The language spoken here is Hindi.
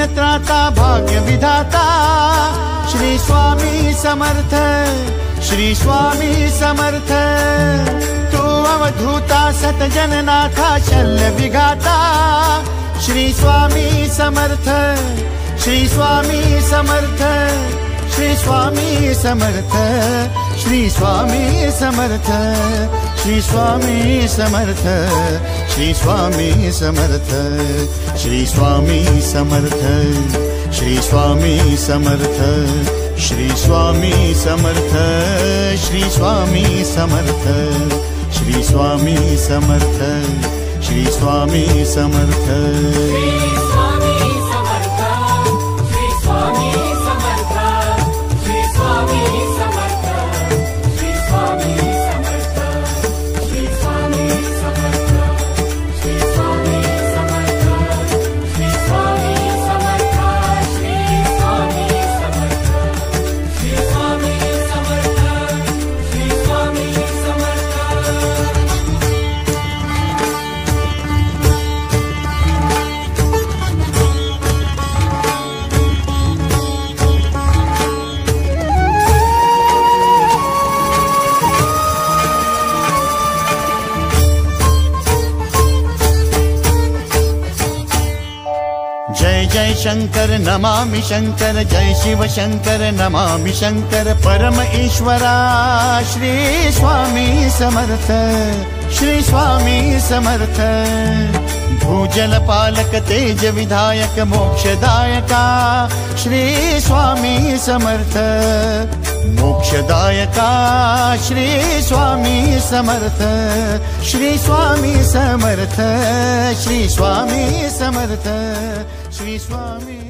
दीन त्राता भाग्य विधाता श्री स्वामी समर्थ, श्री स्वामी समर्थ। तू अवधूता सत जननाथा शल्य विघाता श्री स्वामी समर्थ, श्री स्वामी समर्थ, श्री स्वामी समर्थ, श्री स्वामी समर्थ, श्री स्वामी समर्थ, श्री स्वामी समर्थ, श्री स्वामी समर्थ, श्री स्वामी समर्थ, श्री स्वामी समर्थ, श्री स्वामी समर्थ, श्री स्वामी समर्थ, श्री स्वामी समर्थ। जय जय शंकर नमामि शंकर, जय शिव शंकर नमामि शंकर। परम ईश्वरा श्री स्वामी समर्थ, श्री स्वामी समर्थ। भूजल पालक तेज विधायक मोक्षदायका श्री स्वामी समर्थ, मोक्षदायका श्री स्वामी समर्थ, श्री स्वामी समर्थ, श्री स्वामी समर्थ, श्री स्वामी।